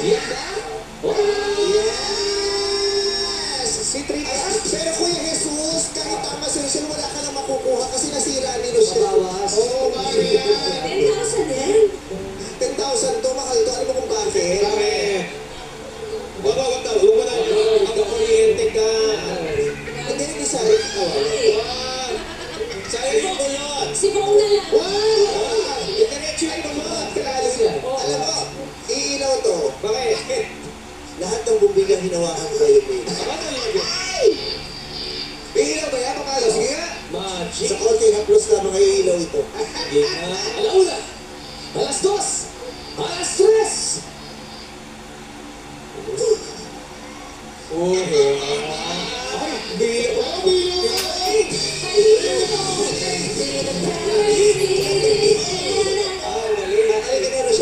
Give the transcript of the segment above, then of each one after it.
Yan ba? Yes! Si Trinas. Pero Kuya Jesus, kahit tama sila, wala ka na makukuha kasi nasira ni Lucia. Mabawas. Oo, bakit yan? 10,000 din. 10,000 to, mahal to. Alam mo kung bakit? Bakit? Wag daw. Huwag mo na. Magkakuryente ka. Hindi, hindi sa'yo. Sa'yo yung kulot. Si Bong na lang. Wow! Diretso yung kumot. Alam mo, iilaw to. Bakit? Lahat ng bumbigang hinawakan ko yung pin. Bakit yun? Iilaw ba yan? Pakalo, sige nga. Magic. Sa konti, haplos na mga iilaw ito. Alauna. Alas 2. Alas 3.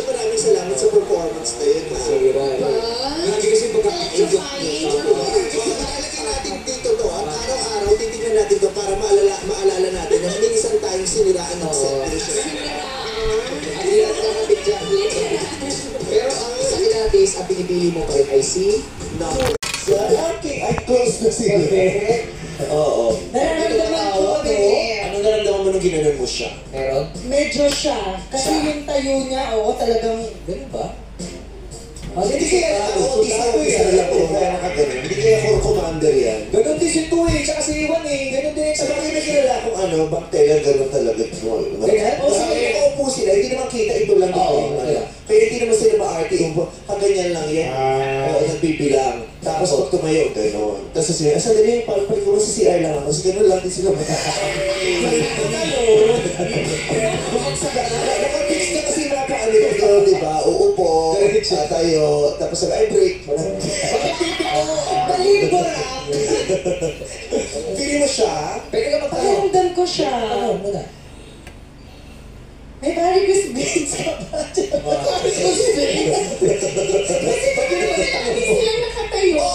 Maraming salamat sa performance na yun. Lagi kasi pagka-picture. Lalagyan natin dito to. At araw-araw, titignan natin to para maalala natin na hindi isang tayong siniraan ng set. Pero ang sa Pilates, ang pinipili mo pa rin ay si... No. Okay, I close na sila. Oo. Nararamdaman ko Ano naramdaman mo nung ginanon mo siya? Meron? medyo siya. Kasi yung tayo niya, talagang... Ganun ba? Hindi kaya hindi kaya core commander yan. Ganun din si Tui, tsaka si Iwan eh. Ganun din. Sa mga nakilala kung ano, bacteria gano'n talaga. Ganyan? O sa mga nakaupo sila, hindi naman kita ito lang dito. Kaya hindi naman sila ma-arte yung kaganyan lang yan. Oo, nagbibilang. Tapos pag tumayo, gano'n. Tapos sasabihin, asa dali yung palpal ko sa CR lang ako. Kasi gano'n lang din sila. Nakapix na kasi mga paano ito, di ba? Uupo, tayo, tapos nag-i-break. Balibarak! Pili mo siya, Pwede ka magtanong. Pakiramdam ko siya. Ano muna? May varicose veins ka pa. Varicose veins? Kasi hindi sila nakatayo.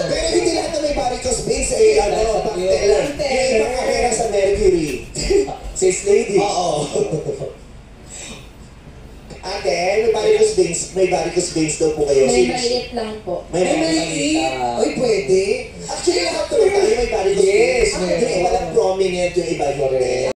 pero hindi lahat na may varicose veins eh, bacteria. Yung ibang kapera sa Mercury. Sis lady. Oo. Ate, may varicose veins daw po kayo. May maliit lang po. May May maliit. maliit. Ay, pwede. Actually, lahat naman tayo may varicose veins. Yes, Yung iba lang prominent, yung iba hindi.